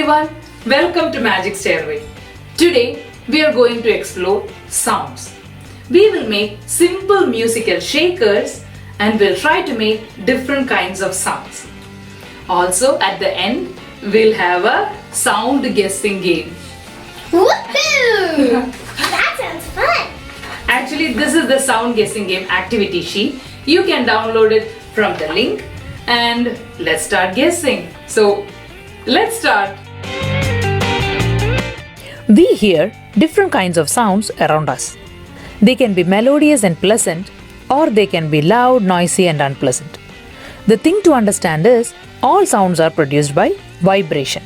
everyone, welcome to Magic Stairway. Today we are going to explore sounds. We will make simple musical shakers and we'll try to make different kinds of sounds. Also at the end we'll have a sound guessing game. Woohoo! That sounds fun! Actually, this is the sound guessing game activity sheet. You can download it from the link and let's start guessing. So let's start. We hear different kinds of sounds around us. They can be melodious and pleasant, or they can be loud, noisy, and unpleasant. The thing to understand is all sounds are produced by vibration.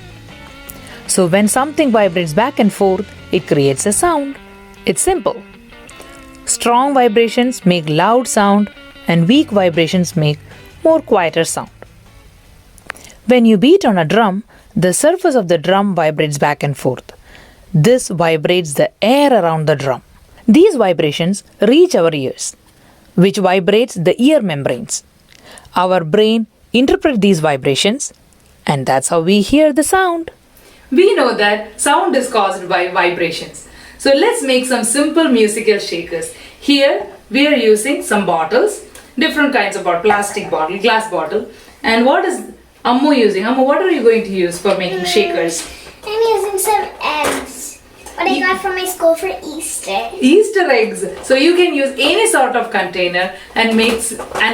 So when something vibrates back and forth, it creates a sound. It's simple. Strong vibrations make loud sound and weak vibrations make more quieter sound. When you beat on a drum, the surface of the drum vibrates back and forth. This vibrates the air around the drum. These vibrations reach our ears, which vibrates the ear membranes. Our brain interprets these vibrations, and that's how we hear the sound. We know that sound is caused by vibrations. So let's make some simple musical shakers. Here we are using some bottles, different kinds of bottle, plastic bottle, glass bottle. And what is Ammu using? Ammu, what are you going to use for making shakers? I'm using some eggs. What I got from my school for Easter. Easter eggs. So you can use any sort of container and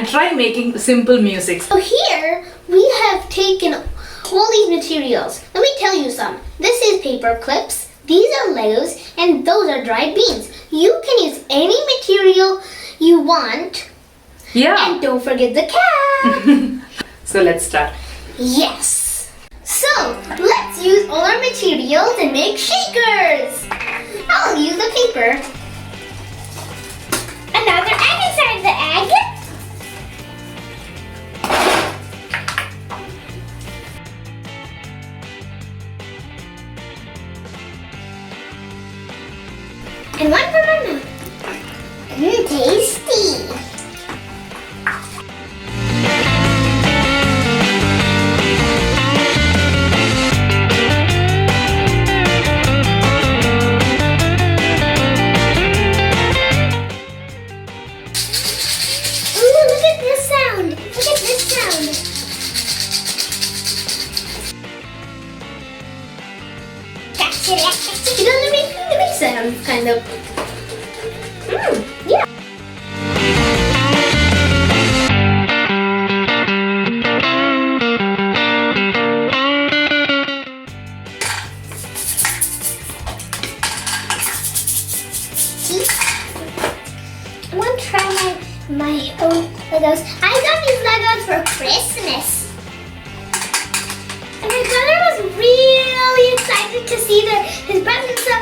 try making simple music. So here we have taken all these materials. Let me tell you some. This is paper clips, these are Legos, and those are dried beans. You can use any material you want. Yeah. And don't forget the cap. So let's start. Yes. So let's use all our materials and make shakers. I'll use the paper. Another egg inside the egg. And one for my mouth. Tasty. Ooh, look at this sound. Look at this sound. It doesn't make sound, kind of. Yeah. I want to try my own Legos. I got these Legos for Christmas. And my brother was really excited to see his presents. So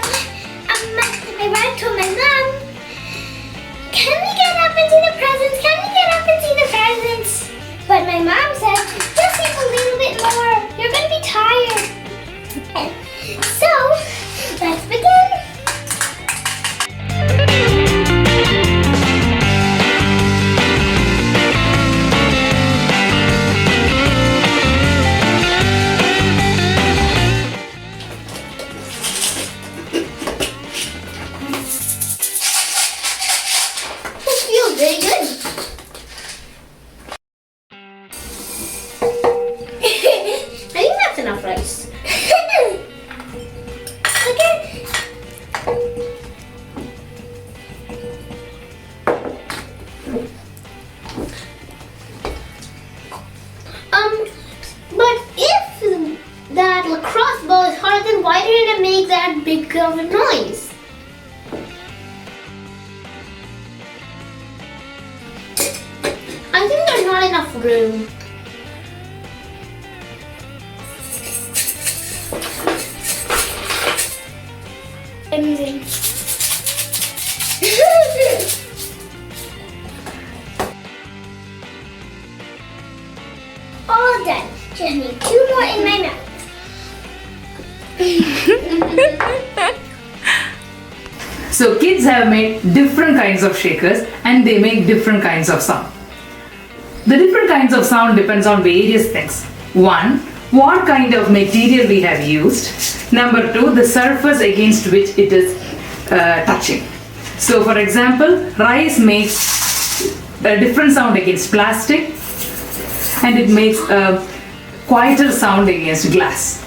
my brother told my mom, can we get up and see the presents? Can we get up and see the presents? But my mom said, just sleep a little bit more. You're going to be tired. And so, let's begin. Very good. I think that's enough rice. Okay. But if that lacrosse ball is harder, then why didn't it make that big of a noise? I think there's not enough room. Amazing. All done. Just need 2 more in my mouth. So kids have made different kinds of shakers and they make different kinds of sound. The different kinds of sound depends on various things. One, what kind of material we have used. Number 2, the surface against which it is touching. So for example, rice makes a different sound against plastic, and it makes a quieter sound against glass.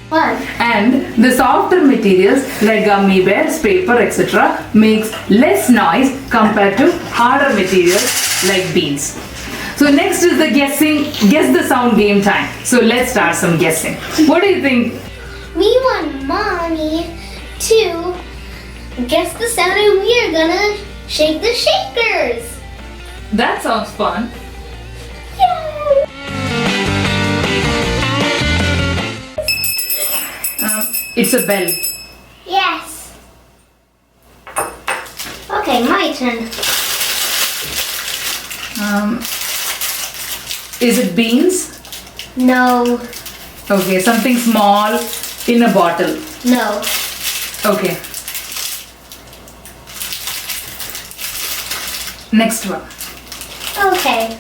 One. And the softer materials like gummy bears, paper, etc. makes less noise compared to harder materials like beans. So next is the guess the sound game time. So let's start some guessing. What do you think? We want Mommy to guess the sound and we are gonna shake the shakers. That sounds fun. Yay! It's a bell. Yes. Okay, my turn. Is it beans? No. Okay, something small in a bottle. No. Okay. Next one. Okay.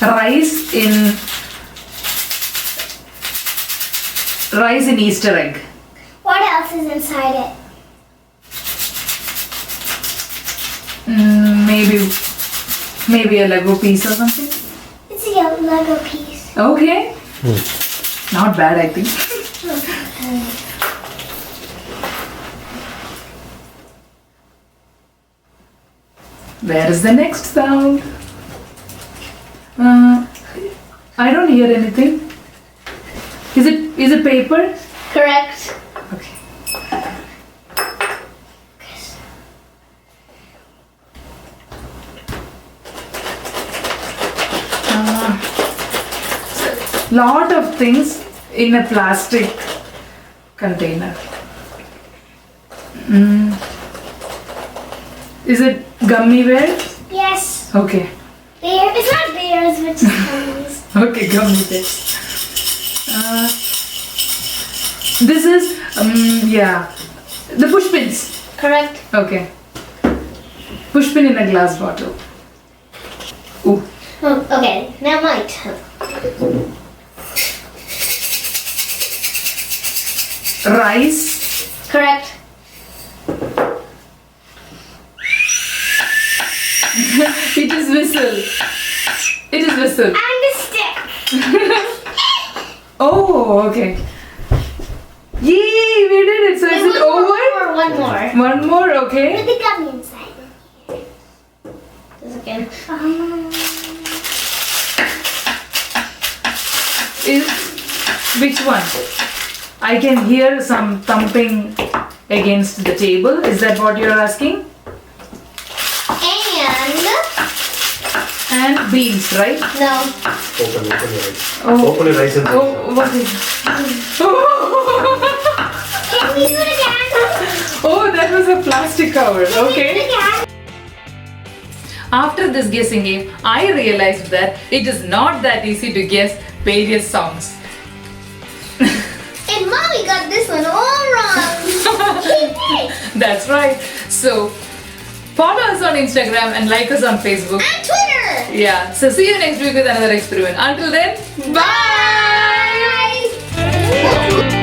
Rice in Easter egg. What else is inside it? Maybe a Lego piece or something. It's a Lego piece. Okay. Not bad, I think. Where is the next sound? I don't hear anything. Is it paper? Correct. Okay. Lot of things in a plastic container. Is it gummy bear? Yes. Okay. Bear. It's not bears, but just gummies. Okay, gummy bear. This is the push pins. Correct. Okay. Push pin in a glass bottle. Ooh. Oh, okay, now my turn. Rice. Correct. It is whistle. It is whistle. And a stick. Oh, okay. Yay, we did it. So is it over? One more. One more, okay. Put the gummy inside. This again. Which one? I can hear some thumping against the table. Is that what you're asking? And beans, right? No. Open your rice. Oh. Open your rice and Oh, what is Can we do it again? Oh, that was a plastic cover. Can we do Okay. it again? After this guessing game, I realized that it is not that easy to guess various songs. And Mommy got this one all wrong. That's right. So, follow us on Instagram and like us on Facebook. And Twitter. Yeah. So, see you next week with another experiment. Until then, bye! Bye.